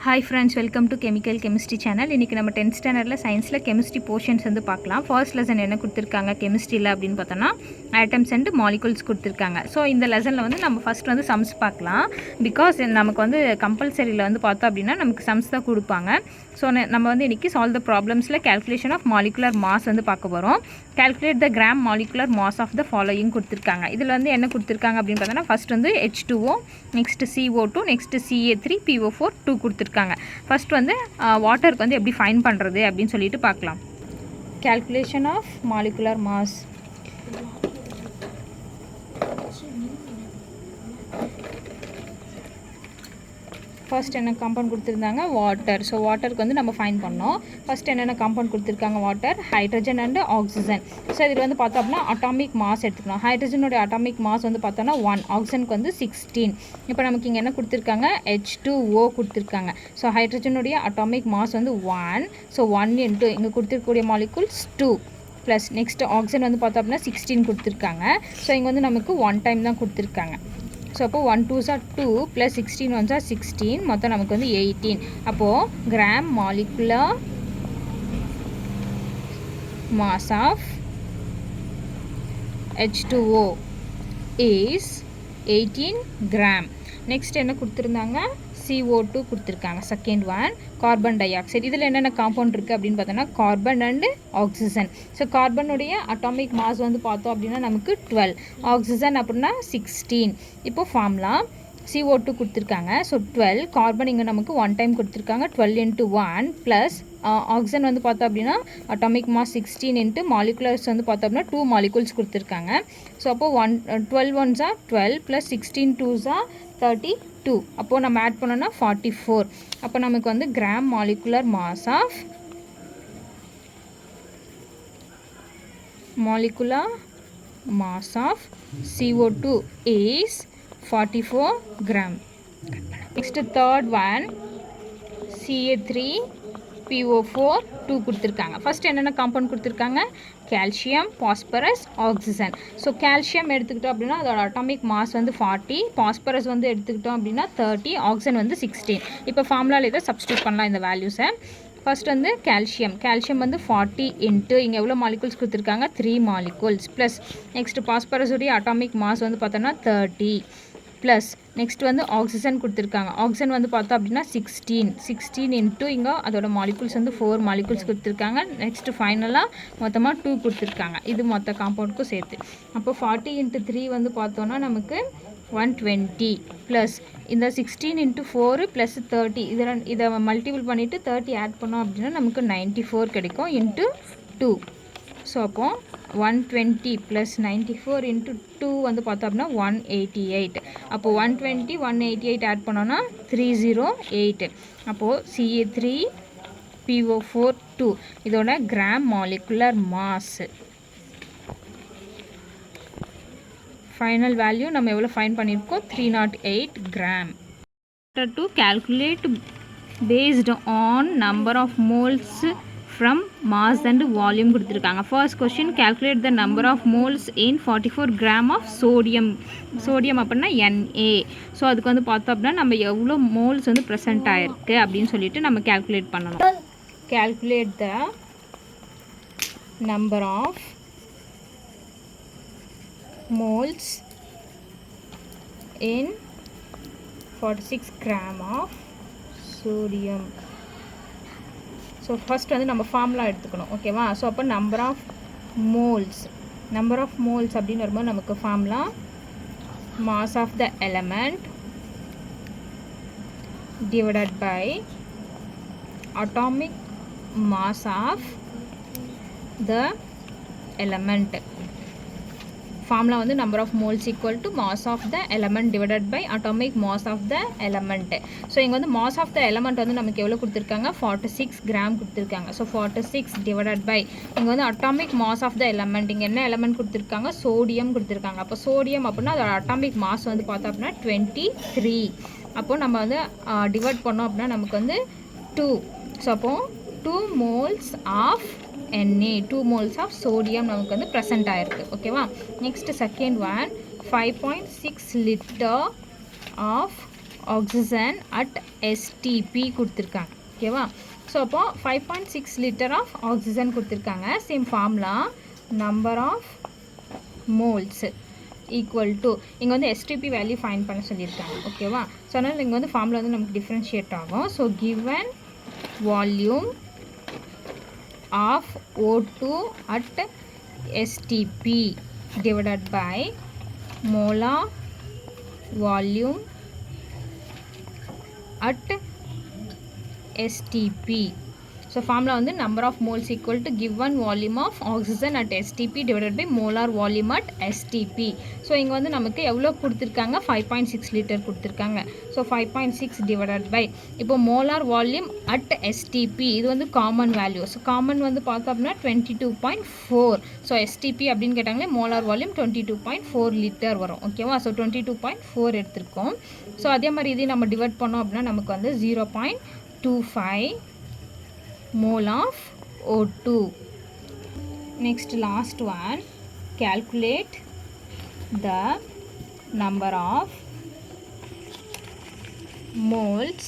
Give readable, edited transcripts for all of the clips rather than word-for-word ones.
Hi friends, welcome to Chemical Chemistry channel. இன்னைக்கு நம்ம 10th ஸ்டாண்டர்ட்ல சயின்ஸ்ல கெமிஸ்ட்ரி போர்ஷன்ஸ் வந்து பார்க்கலாம். ஃபர்ஸ்ட் லெசன் என்ன கொடுத்திருக்காங்க கெமிஸ்ட்ரியில அப்படினு பார்த்தோம்னா ஆட்டம்ஸ் அண்ட் மாலிகுல்ஸ் கொடுத்திருக்காங்க. ஸோ இந்த லெசன்ல வந்து நம்ம ஃபர்ஸ்ட் வந்து சம்ஸ் பார்க்கலாம். பிகாஸ் நமக்கு வந்து கம்பல்சரியில் வந்து பார்த்தோம் அப்படின்னா நமக்கு சம்ஸ் தான் கொடுப்பாங்க. ஸோ நம்ம வந்து இன்றைக்கி சால்வ் த ப்ராப்ளம்ஸில் கேல்குலேஷன் ஆஃப் மாலிகுலர் மாஸ் வந்து பார்க்க போகிறோம். Calculate the gram molecular mass of the following கொடுத்துருக்காங்க. இதில் வந்து என்ன கொடுத்துருக்காங்க அப்படின்னு பார்த்தோன்னா ஃபஸ்ட் வந்து H2O, next CO2, next Ca3, PO4, 2 கொடுத்துருக்காங்க. ஃபர்ஸ்ட் வந்து வாட்டருக்கு வந்து எப்படி ஃபைன் பண்ணுறது அப்படின்னு சொல்லிட்டு பார்க்கலாம். Calculation of molecular mass. First என்ன காம்பவுண்ட் கொடுத்துருந்தாங்க வாட்டர். ஸோ வாட்டருக்கு வந்து நம்ம ஃபைன் பண்ணோம். ஃபர்ஸ்ட் என்னென்ன காம்பவுண்ட் கொடுத்துருக்காங்க water, hydrogen and oxygen. So இதில் வந்து பார்த்தோம் அப்படின்னா அட்டாமிக் மாஸ் எடுத்துக்கணும். ஹைட்ரஜனுடைய அட்டாமிக் மாஸ் வந்து பார்த்தோன்னா 1, ஆக்சிஜனுக்கு வந்து 16. இப்போ நமக்கு இங்கே என்ன கொடுத்துருக்காங்க H2O கொடுத்துருக்காங்க. ஸோ ஹைட்ரஜனுடைய அட்டாமிக் மாஸ் வந்து 1. ஸோ 1 இன்ட்டு இங்கே கொடுத்துருக்கக்கூடிய மாலிகுல்ஸ் 2 ப்ளஸ் நெக்ஸ்ட் ஆக்சிஜன் வந்து பார்த்தோம் அப்படின்னா 16 கொடுத்துருக்காங்க. ஸோ இங்கே வந்து நமக்கு 1 டைம் தான் கொடுத்துருக்காங்க. ஸோ அப்போது 1 2s are 2 plus 16 1s are 16, மொத்தம் நமக்கு வந்து 18. அப்போது gram molecular mass of H2O is 18 gram. Next என்ன கொடுத்துருந்தாங்க CO2 கொடுத்துருக்காங்க. Second one carbon dioxide. இதில் என்னென்ன காம்பவுண்ட் இருக்குது அப்படின்னு பார்த்தோன்னா கார்பன் அண்டு ஆக்சிஜன். ஸோ கார்பனுடைய அட்டாமிக் மாஸ் வந்து பார்த்தோம் அப்படின்னா நமக்கு 12, ஆக்சிஜன் அப்படின்னா 16. இப்போது ஃபார்முலா CO2 கொடுத்துருக்காங்க. ஸோ 12, கார்பன் இங்கே நமக்கு 1 டைம் கொடுத்துருக்காங்க. 12 into 1 ப்ளஸ் ஆக்சிஜன் வந்து பார்த்தோம் அப்படின்னா அட்டாமிக் மாஸ் 16 இன்ட்டு மாலிகுலர்ஸ் வந்து பார்த்தோம் அப்படின்னா 2 மாலிகுல்ஸ் கொடுத்துருக்காங்க. ஸோ அப்போது 12 1s are 12 plus 16 2s are 32. அப்போது நம்ம ஆட் பண்ணோன்னா 44. அப்போ நமக்கு வந்து gram molecular mass of CO2 is 44 gram. Next third one Ca3, PO4, 2 கொடுத்துருக்காங்க. ஃபர்ஸ்ட் என்னென்ன காம்பவுண்ட் கொடுத்துருக்காங்க calcium, phosphorus, oxygen. So calcium எடுத்துக்கிட்டோம் அப்படின்னா அதோட அட்டாமிக் மாஸ் வந்து 40, பாஸ்பரஸ் வந்து எடுத்துக்கிட்டோம் அப்படின்னா 30, ஆக்சிஜன் வந்து 16. இப்போ ஃபார்முலாவில் இதை சப்ஸ்டியூட் பண்ணலாம் இந்த வேல்யூஸை. ஃபர்ஸ்ட் வந்து கால்சியம் வந்து 40 இன்ட்டு இங்கே எவ்வளோ மாலிகுல்ஸ் கொடுத்துருக்காங்க 3 மாலிகுல்ஸ் ப்ளஸ் நெக்ஸ்ட் பாஸ்பரஸுடைய அட்டாமிக் மாஸ் வந்து பார்த்தோன்னா 30 ப்ளஸ் நெக்ஸ்ட் வந்து ஆக்சிஜன் கொடுத்துருக்காங்க. ஆக்சிஜன் வந்து பார்த்தோம் அப்படின்னா 16 இன்ட்டு இங்கே அதோட மாலிகுல்ஸ் வந்து 4 மாலிகுல்ஸ் கொடுத்துருக்காங்க. நெக்ஸ்ட் ஃபைனலாக மொத்தமாக 2 கொடுத்துருக்காங்க. இது மொத்த காம்பவுண்டுக்கும் சேர்த்து. அப்போ 40 into 3 வந்து பார்த்தோன்னா நமக்கு 120 ப்ளஸ் இந்த 16 into 4 ப்ளஸ் 30 இதை மல்டிபிள் பண்ணிவிட்டு 30 ஆட் பண்ணோம் அப்படின்னா நமக்கு 94 கிடைக்கும் இன்ட்டு 2. ஸோ அப்போது 120 ப்ளஸ் 94 இன்ட்டு 2 வந்து பார்த்தோம் அப்படின்னா 188. அப்போது 120 188 ஆட் பண்ணோன்னா 308. அப்போது Ca3, PO4, 2 இதோட gram molecular mass. Final value நம்ம எவ்வளோ ஃபைன் பண்ணியிருக்கோம் 308 gram. To calculate based on number of moles from mass and volume கொடுத்துருக்காங்க. First question calculate the number of moles in 44 gram of sodium அப்படின்னா Na. So அதுக்கு வந்து பார்த்தோம் அப்படின்னா நம்ம எவ்வளோ மோல்ஸ் வந்து ப்ரெசென்ட் ஆகிருக்கு அப்படின்னு சொல்லிட்டு நம்ம calculate பண்ணணும். calculate the number of moles in 46 gram of sodium. So first வந்து நம்ம ஃபார்முலா எடுத்துக்கணும். ஓகேவா? ஸோ அப்போ நம்பர் ஆஃப் மோல்ஸ் அப்படின்னு வரும்போது நமக்கு formula mass of the element divided by atomic mass of the element. Formula வந்து number of moles equal to mass of the element divided by atomic mass of the element. So இங்கே வந்து mass of the element வந்து நமக்கு எவ்வளோ கொடுத்துருக்காங்க 46 gram கொடுத்துருக்காங்க. So 46 divided by இங்கே வந்து atomic mass of the element, இங்கே என்ன எலமெண்ட் கொடுத்துருக்காங்க சோடியம் கொடுத்துருக்காங்க. அப்போ சோடியம் அப்படின்னா அதோட அட்டாமிக் மாஸ் வந்து பார்த்தோம் அப்படின்னா 23. அப்போது நம்ம வந்து டிவைட் பண்ணோம் அப்படின்னா நமக்கு வந்து 2. ஸோ அப்போது 2 moles of Na, 2 moles of sodium நமக்கு வந்து present ஆயிருக்கு. ஓகேவா? Next second one 5.6 liter of oxygen at STP கொடுத்துருக்காங்க. ஓகேவா? ஸோ அப்போ 5.6 லிட்டர் ஆஃப் ஆக்சிஜன் கொடுத்துருக்காங்க. Same formula number of moles equal to இங்கே வந்து எஸ்டிபி வேல்யூ ஃபைண்ட் பண்ண சொல்லியிருக்காங்க. ஓகேவா? ஸோ அதனால் இங்கே வந்து ஃபார்முலா வந்து நமக்கு டிஃப்ரென்ஷியேட் ஆகும். So given volume of O2 at STP divided by molar volume at STP. So formula வந்து number of moles equal to given volume of oxygen at STP divided by molar volume at STP. So இங்க வந்து நமக்கு எவ்வளோ கொடுத்துருக்காங்க? 5.6 litre கொடுத்துருக்காங்க. So 5.6 divided by இப்போ molar volume at SDP இது வந்து காமன் வேல்யூ. ஸோ காமன் வந்து பார்த்தோம் அப்படின்னா 22.4. ஸோ எஸ்டிபி அப்படின்னு கேட்டாங்களே மோலார் வால்யூம் 22.4 லிட்டர் வரும். ஓகேவா? ஸோ 22.4 எடுத்திருக்கோம். ஸோ அதே மாதிரி இதையும் நம்ம டிவைட் பண்ணோம் அப்படின்னா நமக்கு வந்து 0.25 mole of O2. Next last one, calculate the number of moles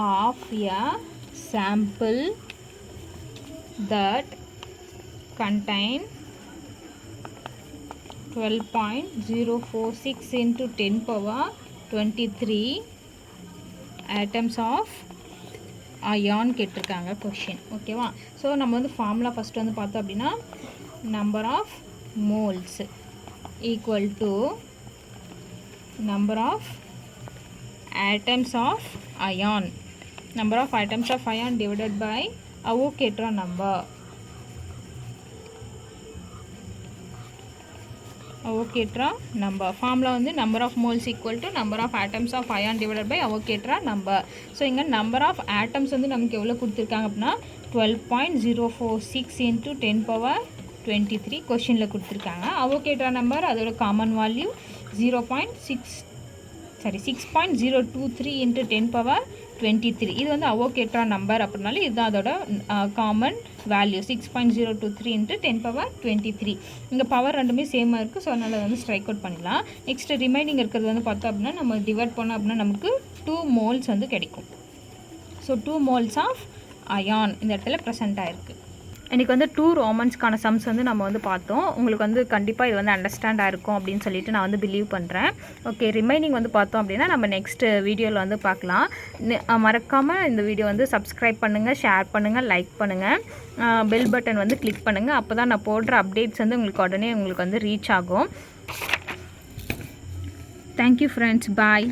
of a sample that contain 12.046 into 10 power 23 atoms of iron கேட்டிருக்காங்க கொஷின். ஓகேவா? ஸோ நம்ம வந்து ஃபார்முலா ஃபஸ்ட்டு வந்து பார்த்தோம் அப்படின்னா number of moles equal to number of atoms of iron, number of atoms of iron divided by Avogadro number. Avogadro number formula வந்து number of moles equal to number of atoms of iron divided by Avogadro number. So இங்கே number of atoms வந்து நமக்கு எவ்வளோ கொடுத்துருக்காங்க அப்படின்னா 12.046 into 10 power 23 கொஷினில் கொடுத்துருக்காங்க. அவோகேட்ரா number அதோட காமன் வேல்யூ 6.023 into 10 power 23. இது வந்து அவோகேட்ரா நம்பர் அப்படின்னால இதுதான் அதோட காமன் வேல்யூ 6.023 into 10 power 23. இங்கே பவர் ரெண்டுமே சேமாக இருக்குது. ஸோ அதனால் வந்து ஸ்ட்ரைக் அவுட் பண்ணிடலாம். நெக்ஸ்ட் ரிமைனிங் இருக்கிறது வந்து பார்த்தோம் அப்படின்னா நம்ம டிவைட் பண்ணோம் அப்படின்னா நமக்கு 2 moles வந்து கிடைக்கும். ஸோ 2 moles ஆஃப் அயான் இந்த இடத்துல ப்ரெசென்ட் ஆகிருக்கு. இன்றைக்கி வந்து 2 ரோமன்ஸ்க்கான சம்ஸ் வந்து நம்ம வந்து பார்த்தோம். உங்களுக்கு வந்து கண்டிப்பாக இது வந்து அண்டர்ஸ்டாண்ட் ஆகிருக்கும் அப்படின்னு சொல்லிட்டு நான் வந்து பிலீவ் பண்ணுறேன். ஓகே, ரிமைனிங் வந்து பார்த்தோம் அப்படின்னா நம்ம நெக்ஸ்ட் வீடியோவில் வந்து பார்க்கலாம். மறக்காமல் இந்த வீடியோ வந்து சப்ஸ்கிரைப் பண்ணுங்கள், ஷேர் பண்ணுங்கள், லைக் பண்ணுங்கள், பெல் பட்டன் வந்து கிளிக் பண்ணுங்கள். அப்போ தான் நான் போடுற அப்டேட்ஸ் வந்து உங்களுக்கு உடனே உங்களுக்கு வந்து ரீச் ஆகும். தேங்க்யூ ஃப்ரெண்ட்ஸ், பாய்.